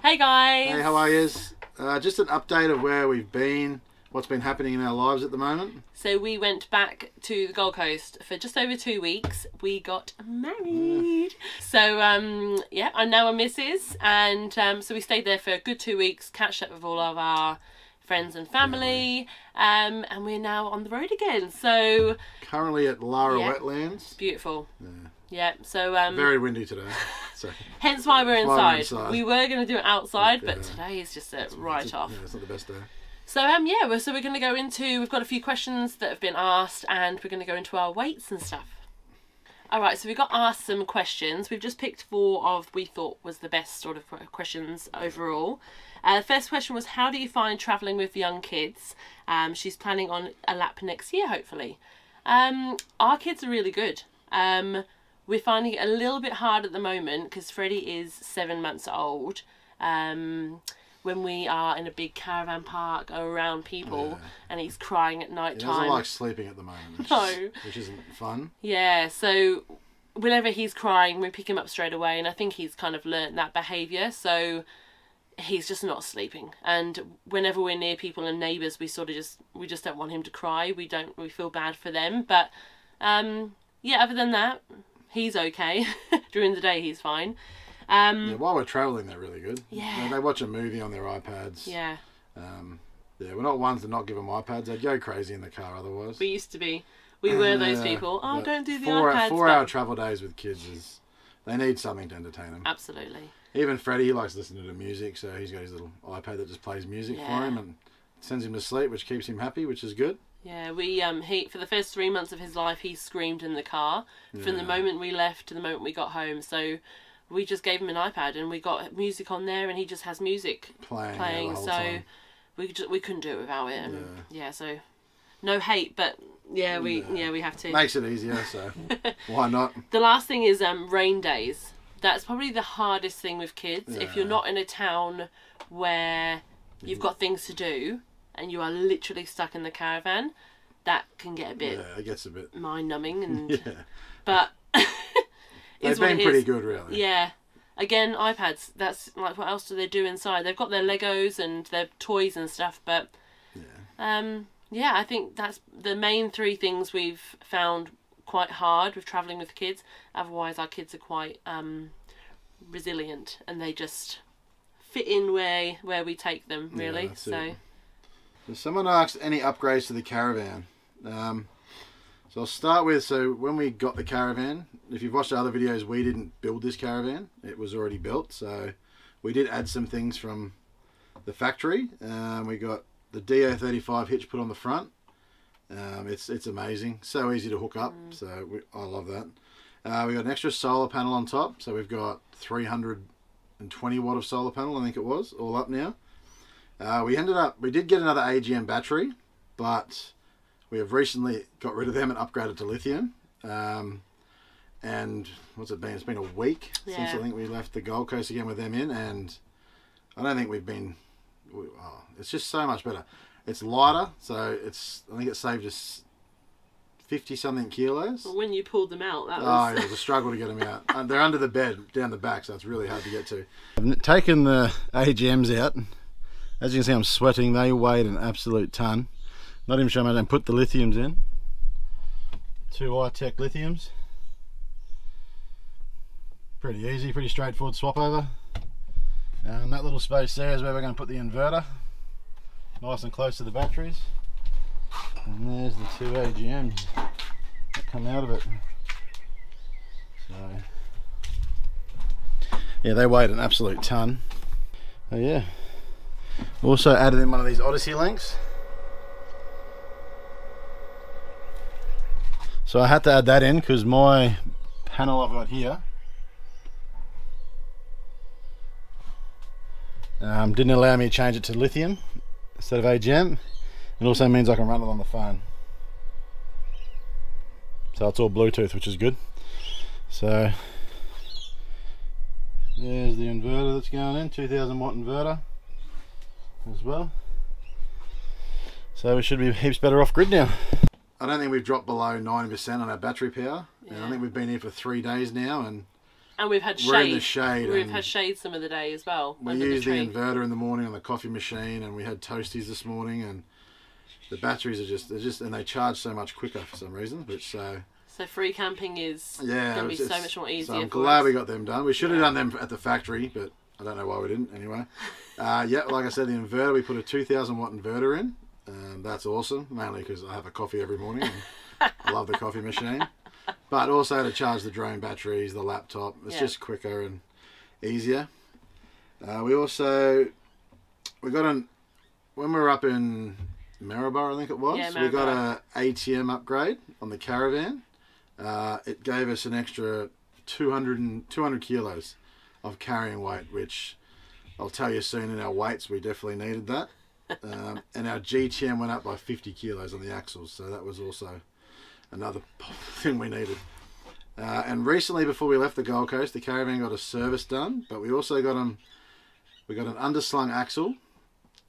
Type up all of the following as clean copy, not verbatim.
Hey guys! Hey, how are you? Just an update of where we've been, what's been happening in our lives at the moment. So we went back to the Gold Coast for just over 2 weeks. We got married. So yeah, I'm now a missus, and so we stayed there for a good 2 weeks, catched up with all of our friends and family, and we're now on the road again. So currently at Lara Wetlands. Beautiful. Yeah, so very windy today. So hence why we're inside. We were going to do it outside, but today is just a write-off. Yeah, it's not the best day. So yeah, we're going to go into, we've got a few questions that have been asked, and we're going to go into our weights and stuff. Alright, so we got asked some questions. We've just picked 4 of we thought was the best sort of questions overall. The first question was, how do you find travelling with young kids? She's planning on a lap next year, hopefully. Our kids are really good. We're finding it a little bit hard at the moment because Freddie is 7 months old. When we are in a big caravan park or around people and he's crying at night time. He doesn't like sleeping at the moment, which isn't fun. Yeah, so whenever he's crying, we pick him up straight away, and I think he's kind of learnt that behaviour, so he's just not sleeping. And whenever we're near people and neighbours, we just don't want him to cry. We feel bad for them, but yeah, other than that, he's okay. During the day, he's fine. Yeah, while we're travelling, they're really good. Yeah. They watch a movie on their iPads. Yeah. Yeah, we're not ones to not give them iPads. They'd go crazy in the car otherwise. We used to be. We were those people. Oh, don't do the iPads. 4-hour travel days with kids they need something to entertain them. Absolutely. Even Freddie, he likes listening to music, so he's got his little iPad that just plays music for him and sends him to sleep, which keeps him happy, which is good. Yeah, we for the first 3 months of his life, he screamed in the car from the moment we left to the moment we got home. So we just gave him an iPad and we got music on there, and he just has music playing. The whole so time. we couldn't do it without it. And yeah, so no hate, but yeah, we have to. Makes it easier, so why not? The last thing is rain days. That's probably the hardest thing with kids. If you're not in a town where you've got things to do and you are literally stuck in the caravan, that can get a bit it gets a bit mind-numbing, and but they've been pretty good, really. Yeah. Again, iPads. That's like, what else do they do inside? They've got their Legos and their toys and stuff, but yeah, I think that's the main 3 things we've found quite hard with travelling with kids. Otherwise, our kids are quite resilient, and they just fit in where we take them, really. Yeah, so someone asked any upgrades to the Caravan. So I'll start with, so when we got the Caravan, if you've watched the other videos, we didn't build this Caravan. It was already built, so we did add some things from the factory. We got the DO35 hitch put on the front. It's amazing, so easy to hook up, so I love that. We got an extra solar panel on top, so we've got 320 watt of solar panel, I think it was, all up now. We did get another AGM battery, but we have recently got rid of them and upgraded to lithium. And what's it been? It's been a week since I think we left the Gold Coast again with them in, and I don't think we've been. It's just so much better. It's lighter, so I think it saved us 50-something kilos. Well, when you pulled them out, that was... Oh, yeah, it was a struggle to get them out. They're under the bed, down the back, so it's really hard to get to. I've taken the AGMs out. As you can see, I'm sweating. They weighed an absolute ton. Not even sure how much. And put the lithiums in. 2 iTech lithiums. Pretty easy, pretty straightforward swap over. And that little space there is where we're going to put the inverter. Nice and close to the batteries. And there's the 2 AGMs that come out of it. So yeah, they weighed an absolute ton. Oh yeah. Also added in one of these Odyssey links. So I had to add that in because my panel I've got here didn't allow me to change it to lithium instead of AGM. It also means I can run it on the phone. So it's all Bluetooth, which is good. So there's the inverter that's going in, 2000 watt inverter as well. So we should be heaps better off grid now. I don't think we've dropped below 90% on our battery power. And I think we've been here for 3 days now, and And we've had shade. We're in the shade. We've had shade some of the day as well. We used the inverter in the morning on the coffee machine, and we had toasties this morning, and the batteries are and they charge so much quicker for some reason. Which so free camping is going to be so much more easier. So I'm glad we got them done. We should have done them at the factory, but I don't know why we didn't. Anyway, yeah, like I said, the inverter, we put a 2,000 watt inverter in. That's awesome, mainly because I have a coffee every morning. And I love the coffee machine, but also to charge the drone batteries, the laptop. It's just quicker and easier. We got when we were up in Maryborough, I think it was. Yeah, we got a ATM upgrade on the Caravan. It gave us an extra 200 kilos of carrying weight, which I'll tell you soon. In our weights, we definitely needed that. And our GTM went up by 50 kilos on the axles, so that was also another thing we needed. And recently, before we left the Gold Coast, the Caravan got a service done, but we also got an underslung axle,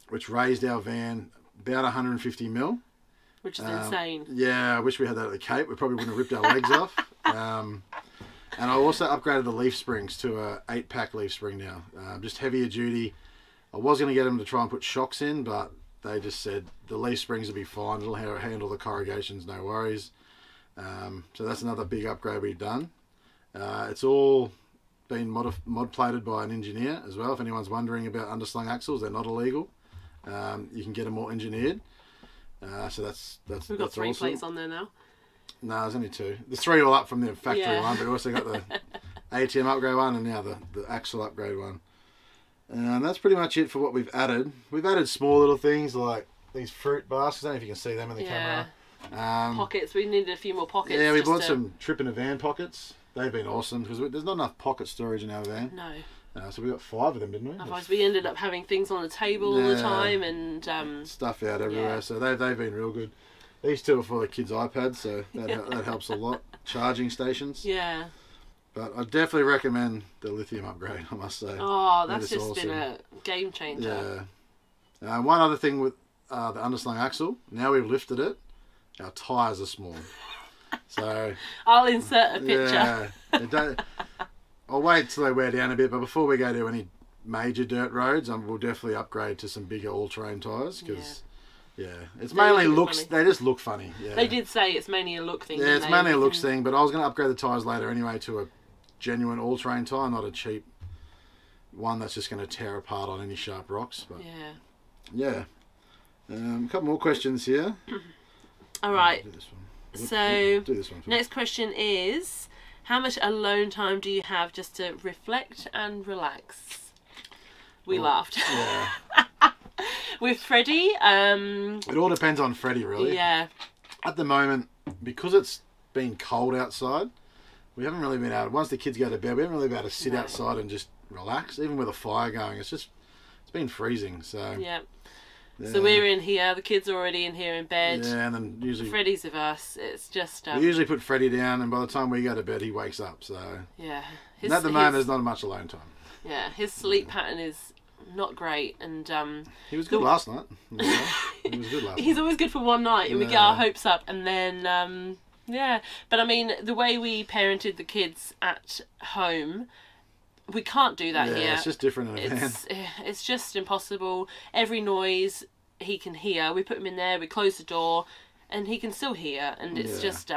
which raised our van about 150 mil. Which is insane. Yeah, I wish we had that at the Cape. We probably wouldn't have ripped our legs off. And I also upgraded the leaf springs to a 8-pack leaf spring now. Just heavier duty. I was going to get them to try and put shocks in, but they just said the leaf springs will be fine. It'll handle the corrugations, no worries. So that's another big upgrade we've done. It's all been mod plated by an engineer as well. If anyone's wondering about underslung axles, they're not illegal. You can get them all engineered. So that's We've got 3 awesome. plates on there now. No, there's only 2. There's 3 all up from the factory one, but we also got the ATM upgrade one and now the axle upgrade one. And that's pretty much it for what we've added. We've added small little things like these fruit baskets. I don't know if you can see them in the camera. Pockets. We needed a few more pockets. Yeah, we bought some trip in a van pockets. They've been awesome because there's not enough pocket storage in our van. No. So we got 5 of them, didn't we? Otherwise, we ended up having things on the table all the time and stuff out everywhere. Yeah. So they've been real good. These 2 are for the kids' iPads, so that helps a lot. Charging stations. Yeah. But I definitely recommend the lithium upgrade, I must say. Oh, that's just awesome. Been a game changer. Yeah. One other thing with the underslung axle, now we've lifted it, our tyres are small. So I'll insert a picture. Yeah. I'll wait till they wear down a bit, but before we go to any major dirt roads, we'll definitely upgrade to some bigger all-terrain tyres because... Yeah, it's mainly looks. They just look funny. Yeah. They did say it's mainly a look thing. Yeah, it's mainly a looks thing. But I was going to upgrade the tyres later anyway to a genuine all-terrain tyre, not a cheap one that's just going to tear apart on any sharp rocks. But yeah. A couple more questions here. All right. Do this one. So do this one next question is, how much alone time do you have just to reflect and relax? We laughed. Yeah. With Freddie, it all depends on Freddie, really. Yeah. At the moment, because it's been cold outside, we haven't really been able. Once the kids go to bed, we haven't really been able to sit outside and just relax. Even with a fire going, it's been freezing. So yeah. So we're in here. The kids are already in here in bed. Yeah, and then usually Freddie's with us. It's just. We usually put Freddie down, and by the time we go to bed, he wakes up. So yeah. And at the moment, there's not much alone time. Yeah, his sleep pattern is not great, and he was good last night. He was good last night. He's always good for one night, and we get our hopes up, and then but I mean, the way we parented the kids at home, we can't do that here. It's just different in a van. It's just impossible. Every noise he can hear, we put him in there, we close the door, and he can still hear, and it's just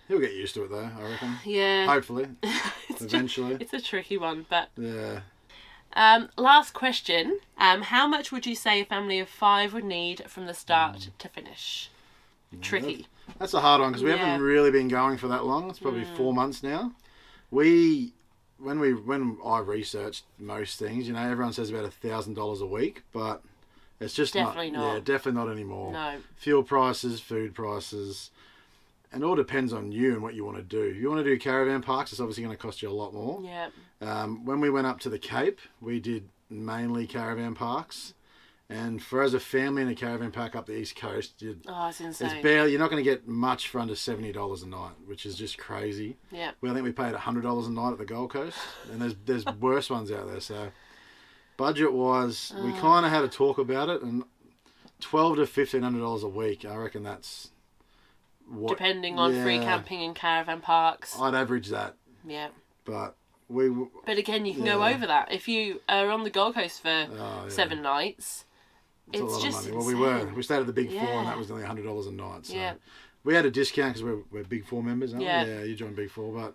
he'll get used to it though, I reckon. Yeah, hopefully. Eventually. It's a tricky one, but yeah. Last question. How much would you say a family of 5 would need from the start to finish? Tricky. That's a hard one because we haven't really been going for that long. It's probably 4 months now. When I researched most things, everyone says about $1,000 a week, but it's just definitely not. Yeah, definitely not anymore. No. Fuel prices, food prices, and it all depends on you and what you want to do. If you want to do caravan parks, it's obviously going to cost you a lot more. Yeah. When we went up to the Cape, we did mainly caravan parks. And for as a family in a caravan park up the East Coast, it's insane. You're not going to get much for under $70 a night, which is just crazy. Yeah. I think we paid $100 a night at the Gold Coast, and there's worse ones out there. So budget-wise, we kind of had a talk about it, and $1,200 to $1,500 a week, I reckon that's what... Depending on free camping and caravan parks. I'd average that. Yeah. But But again, you can go over that if you are on the Gold Coast for 7 nights. It's just money. Well, we stayed at the Big Four, and that was only $100 a night. So we had a discount because we're Big Four members, aren't we? Yeah, you joined Big Four, but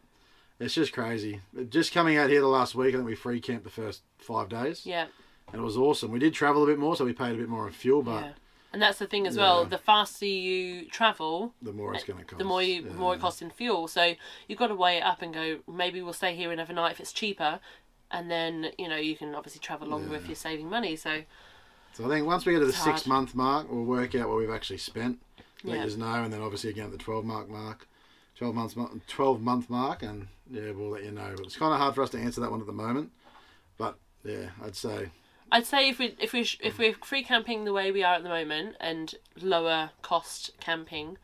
it's just crazy. Just coming out here the last week, I think we free camped the first 5 days. Yeah. And it was awesome. We did travel a bit more, so we paid a bit more on fuel, but... Yeah. And that's the thing as well, the faster you travel... The more it's going to cost. The more it costs in fuel. So you've got to weigh it up and go, maybe we'll stay here another night if it's cheaper. And then, you know, you can obviously travel longer if you're saving money. So I think once we get to the 6-month mark, we'll work out what we've actually spent. Let us know. And then obviously again at the 12-month mark. And we'll let you know. But it's kind of hard for us to answer that one at the moment. But yeah, I'd say if we're free camping the way we are at the moment and lower cost camping,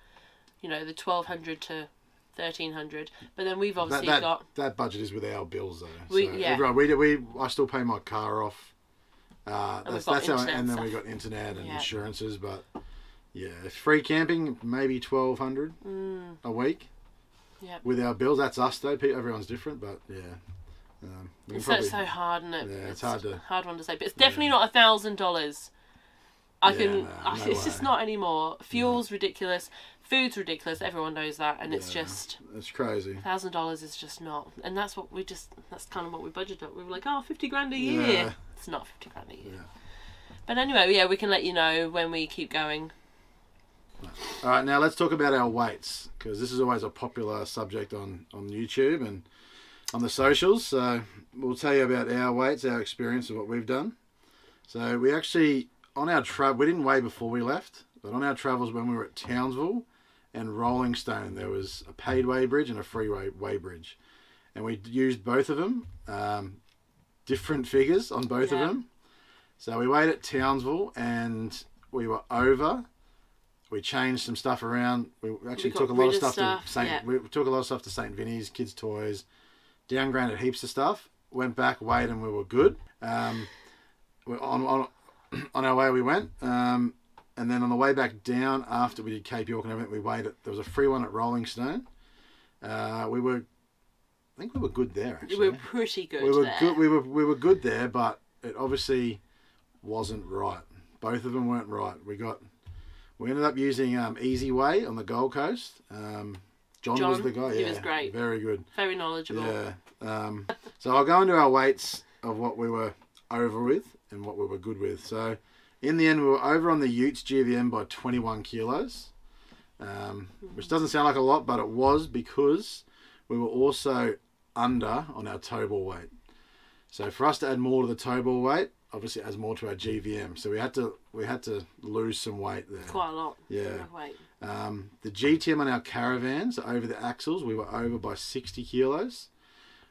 you know, the 1,200 to 1,300. But then we've obviously got that budget is with our bills though. I still pay my car off. That's how, and then we got internet and insurances. But yeah, free camping maybe 1,200 a week. Yeah. With our bills, that's us though. Everyone's different, but yeah. It's so hard, isn't it? Yeah, it's hard one to say, but it's definitely not $1,000. It's just not anymore. Fuel's ridiculous, food's ridiculous. Everyone knows that, and it's crazy. $1,000 is just not, and that's kind of what we budgeted. We were like, 50 grand a year. Yeah. It's not 50 grand a year. Yeah. But anyway, we can let you know when we keep going. All right, now let's talk about our weights, because this is always a popular subject on YouTube and on the socials. So we'll tell you about our weights, our experience of what we've done. So we actually, on our travel, we didn't weigh before we left, but on our travels when we were at Townsville and Rolling Stone, there was a paid weigh bridge and a free weigh bridge. And we used both of them, different figures on both of them. So we weighed at Townsville and we were over. We changed some stuff around. We actually took a lot of stuff to St. Vinny's, kids' toys, downgraded heaps of stuff, went back, weighed, and we were good. On our way we went, and then on the way back down, after we did Cape York and everything, we weighed it. There was a free one at Rolling Stone. I think we were good there, actually. We were pretty good there. We were good there, but it obviously wasn't right. Both of them weren't right. We ended up using Easy Way on the Gold Coast. John was the guy. He was great. Very good. Very knowledgeable. Yeah. So I'll go into our weights of what we were over with and what we were good with. So in the end, we were over on the Utes GVM by 21 kilos, which doesn't sound like a lot, but it was because we were also under on our tow ball weight. So for us to add more to the tow ball weight, obviously adds more to our GVM. So we had to lose some weight there. Quite a lot. Yeah. Weight. The GTM on our Caravans over the axles, we were over by 60 kilos,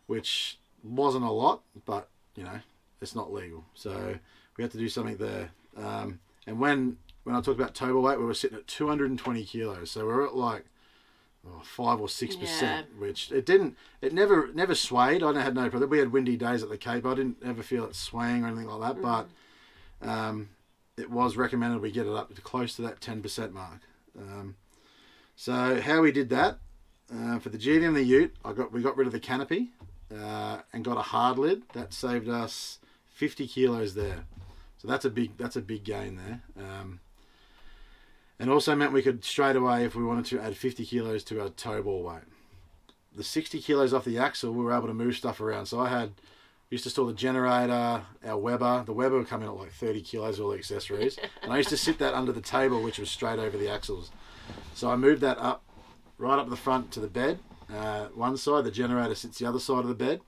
which wasn't a lot, but you know, it's not legal. So we had to do something there. And when I talked about tow ball weight, we were sitting at 220 kilos. So we were at like 5 or 6%, which it never swayed. I had no problem. We had windy days at the Cape. I didn't ever feel it swaying or anything like that, but it was recommended we get it up to close to that 10% mark. So how we did that, for the GVM and the Ute, we got rid of the canopy and got a hard lid. That saved us 50 kilos there. So that's a big gain there. And also meant we could straight away, if we wanted to, add 50 kilos to our tow ball weight. The 60 kilos off the axle, we were able to move stuff around. So I used to store the generator, our Weber. The Weber would come in at like 30 kilos, all the accessories. And I used to sit that under the table, which was straight over the axles. So I moved that up, right up the front to the bed. One side, the generator sits the other side of the bed.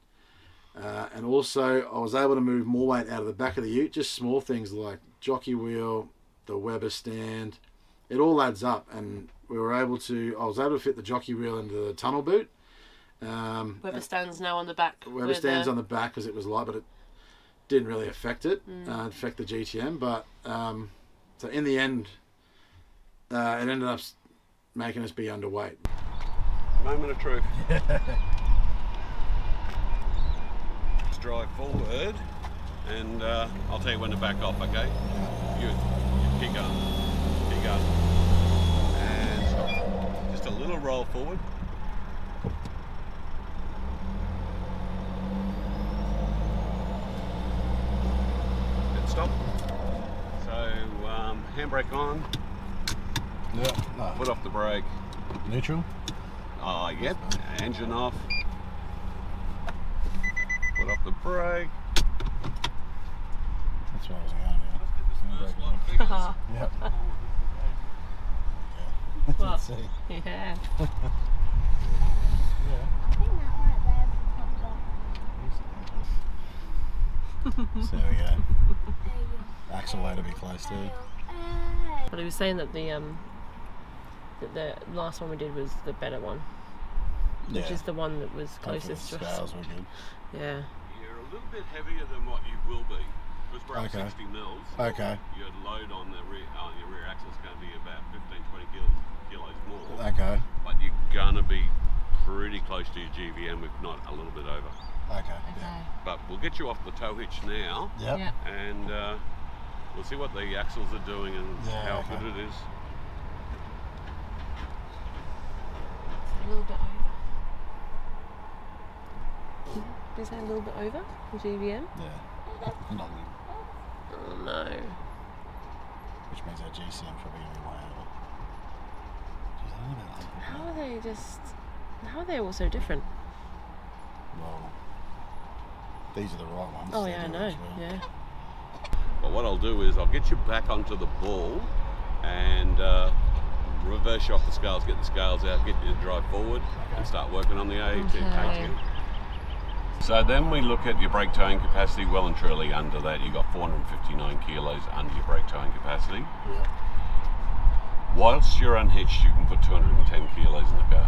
And also, I was able to move more weight out of the back of the Ute, just small things like jockey wheel, the Weber stand. It all adds up, and I was able to fit the jockey wheel into the tunnel boot. Weber stands now on the back. Weber stands on the back because it was light, but it didn't really affect it, affect the GTM. But so in the end, it ended up making us be underweight. Moment of truth. Let's drive forward, and I'll tell you when to back off. Okay? You keep going. And stop. Just a little roll forward. handbrake on. Yeah. No. Put off the brake. Neutral. Yep. Engine off. Put off the brake. That's where I was going. Yep. What? Let's see. Yeah. So there we go. Axle way to be close to. But he was saying that the last one we did was the better one, which is the one that was closest to us. Scales were good. Yeah. You're a little bit heavier than what you will be. Because we're up 60 mils. Okay. Your load on your rear axle is going to be about 15-20 kilos more. Okay. But you're going to be pretty close to your GVM, if not a little bit over. Okay. Yeah. But we'll get you off the tow hitch now. Yep. Yeah. And we'll see what the axles are doing and how good it is. A little bit over. Is that a little bit over the GVM? Yeah. Not good. Oh no. Which means our GCM probably going to be way over. Jeez, I don't know about that. How are they all so different? Well, these are the right ones. Oh They yeah, I do know. as well. Yeah. But what I'll do is I'll get you back onto the ball and reverse you off the scales, get the scales out, get you to drive forward and start working on the ATM. So then we look at your brake towing capacity, well and truly under that. You've got 459 kilos under your brake towing capacity. Yeah. Whilst you're unhitched, you can put 210 kilos in the car.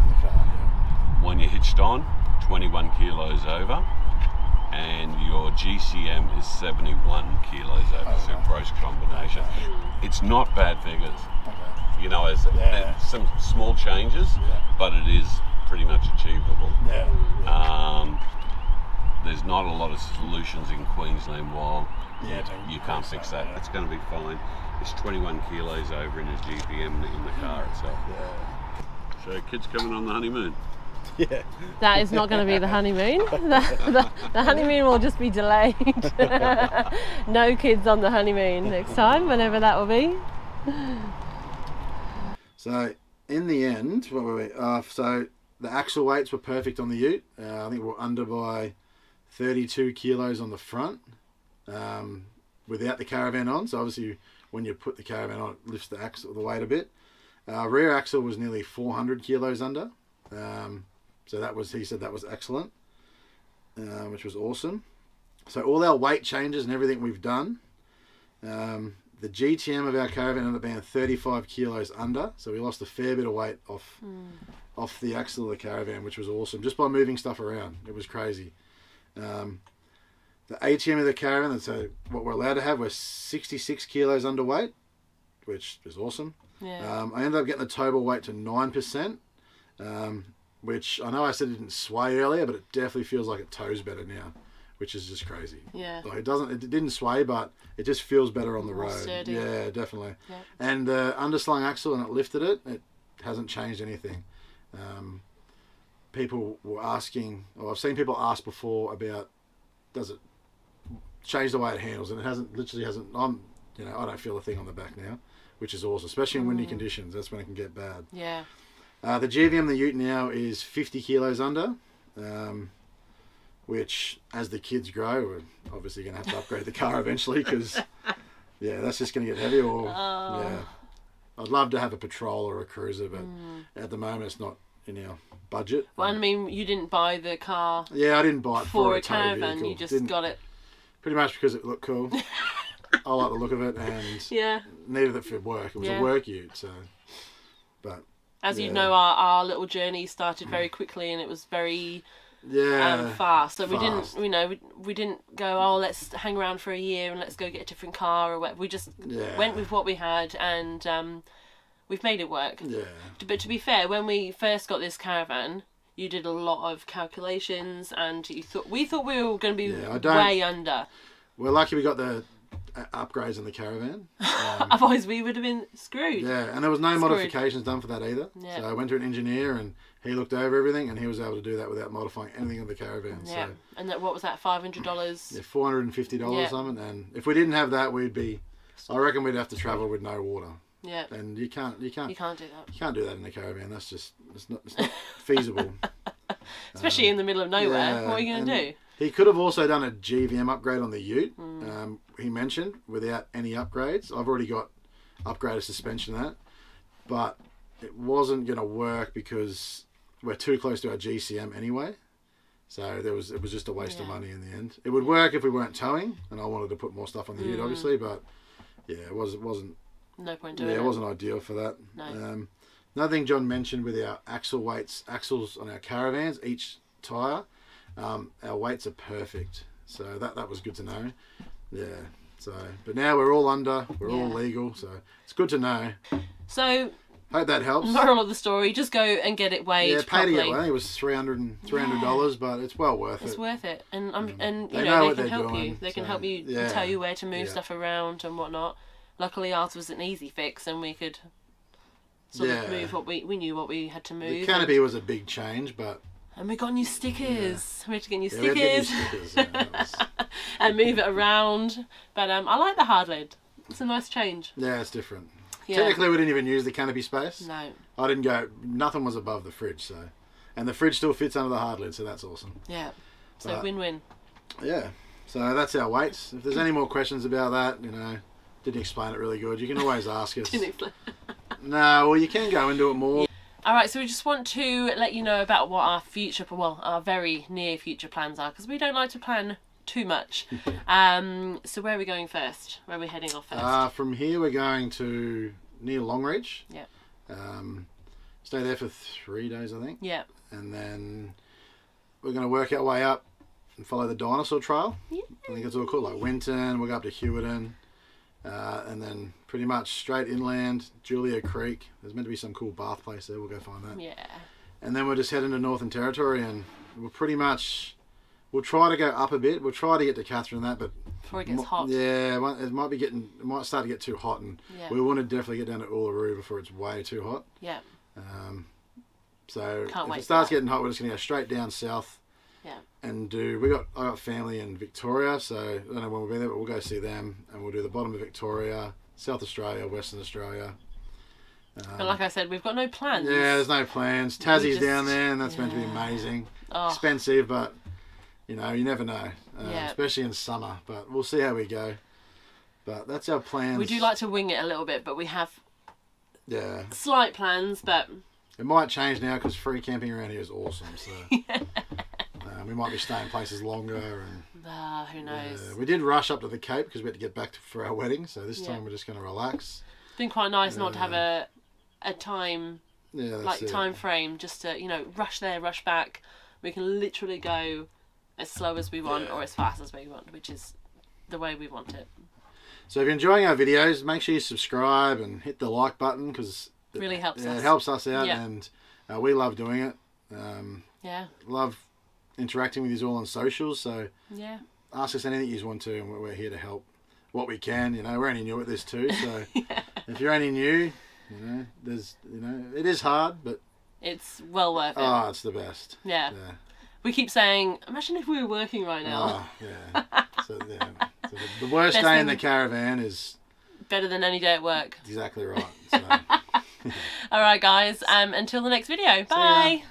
When you're hitched on, 21 kilos over, and your GCM is 71 kilos over, so gross combination. It's not bad figures. You know, there's some small changes, but it is pretty much achievable. There's not a lot of solutions in Queensland while you can't fix that. It's going to be fine. It's 21 kilos over in his GVM in the car itself. So kids coming on the honeymoon. Yeah. That is not going to be the honeymoon. The honeymoon will just be delayed. No kids on the honeymoon next time, whenever that will be. So in the end, what were we? So the axle weights were perfect on the Ute. I think we're under by 32 kilos on the front without the Caravan on. So obviously when you put the Caravan on, it lifts the axle, the weight a bit. Rear axle was nearly 400 kilos under. So that was, he said that was excellent, which was awesome. So all our weight changes and everything we've done, the GTM of our Caravan ended up being 35 kilos under. So we lost a fair bit of weight off the axle of the Caravan, which was awesome, just by moving stuff around. It was crazy. The ATM of the Caravan, so what we're allowed to have, we're 66 kilos underweight, which is awesome. Yeah. I ended up getting the tow ball weight to 9%, which I know I said it didn't sway earlier, but it definitely feels like it tows better now, which is just crazy. Yeah. Like it didn't sway, but it just feels better on the road. Sturdy. Yeah, definitely. Yeah. And the underslung axle, and it lifted it, it hasn't changed anything. People were asking, or I've seen people ask before about, does it change the way it handles? And it hasn't, literally hasn't. I don't feel a thing on the back now, which is awesome, especially in windy conditions. That's when it can get bad. Yeah. The GVM, the Ute now is 50 kilos under, which as the kids grow, we're obviously going to have to upgrade the car eventually because, yeah, that's just going to get heavy. Or yeah, I'd love to have a Patrol or a Cruiser, but at the moment it's not in our budget. Well, I mean, you didn't buy the car. Yeah, I didn't buy it for a tow Caravan. vehicle. You just got it. Pretty much because it looked cool. I like the look of it and needed it for work. It was a work Ute, so. But as you know, our little journey started very quickly, and it was very fast. So we didn't go, oh, let's hang around for a year and let's go get a different car or whatever. We just went with what we had, and we've made it work. Yeah. But to be fair, when we first got this Caravan, you did a lot of calculations, and we thought we were going to be way under. We're lucky we got the upgrades on the Caravan. Otherwise we would have been screwed. Yeah, and there was no modifications done for that either. Yeah. So I went to an engineer and he looked over everything and he was able to do that without modifying anything on the Caravan. Yeah. So, and what was that, $500? Yeah, $450 or something. And if we didn't have that, we'd be I reckon we'd have to travel with no water. Yeah. And you can't do that. You can't do that. You can't do that in a caravan. That's just it's not feasible. Especially in the middle of nowhere. Yeah, What are you going to do? He could have also done a GVM upgrade on the ute. He mentioned without any upgrades. I've already got upgraded suspension in that, but it wasn't going to work because we're too close to our GCM anyway. So it was just a waste of money in the end. It would work if we weren't towing, and I wanted to put more stuff on the ute, obviously, but yeah, it wasn't. No point doing it. Yeah, it wasn't ideal for that. No. Another thing John mentioned with our axles on our caravans, each tyre, our weights are perfect. So that was good to know. Yeah. So, but now we're all under, we're all legal, so it's good to know. So, hope that helps. Moral of the story: just go and get it weighed. Yeah, paid properly. to get. I think it was $300, but it's well worth it. It's worth it, and They you know they what can help they're you. doing, They can so, help you, tell you where to move stuff around and whatnot. Luckily, ours was an easy fix, and we could sort of move what we knew what we had to move. The canopy was a big change, but and we got new stickers. We had to get new we had to get new stickers, stickers. and move it around. But I like the hard lid. It's a nice change. Yeah, it's different. Yeah. Technically, we didn't even use the canopy space. No. I didn't go. Nothing was above the fridge, so, and the fridge still fits under the hard lid, so that's awesome. Yeah. So win-win. Yeah. So that's our weights. If there's any more questions about that, didn't explain it really good, you can always ask us. Didn't explain. No, well, you can go into it more. Yeah. All right, so we just want to let you know about what our very near future plans are, because we don't like to plan too much. So where are we going first? Where are we heading off first? From here, we're going to near Longreach. Yeah. Stay there for 3 days, I think. Yeah. And then we're going to work our way up and follow the dinosaur trail. Yeah. I think it's all cool. Like Winton, we'll go up to Hewiton. And then pretty much straight inland, Julia Creek. There's meant to be some cool bath place there. We'll go find that. Yeah. And then we'll just head into Northern Territory, and we'll try to go up a bit. We'll try to get to Catherine and that, but before it gets hot. Yeah, it might start to get too hot, and we want to definitely get down to Uluru before it's way too hot. Yeah. So if it starts getting hot, we're just gonna go straight down south. Yeah. And I got family in Victoria, so I don't know when we'll be there, but we'll go see them, and we'll do the bottom of Victoria, South Australia, Western Australia. But like I said, we've got no plans. Yeah, there's no plans. Tassie's down there, and that's meant to be amazing. Oh. Expensive, but you never know, especially in summer. But we'll see how we go. But that's our plans. We do like to wing it a little bit, but we have slight plans, but it might change now because free camping around here is awesome. So we might be staying places longer, and who knows? we did rush up to the Cape because we had to get back for our wedding. So this time we're just going to relax. It's been quite nice not to have a time time frame, just to rush there, rush back. We can literally go as slow as we want or as fast as we want, which is the way we want it. So if you're enjoying our videos, make sure you subscribe and hit the like button, because it really helps us. It helps us out, and we love doing it. Love interacting with you all on socials, so ask us anything you want to, and we're here to help what we can. We're only new at this too, so if you're only new, it is hard, but it's well worth it. Oh, it's the best. Yeah. We keep saying, imagine if we were working right now. So the worst day in the caravan is better than any day at work. Exactly right. So. All right, guys. Until the next video. Bye.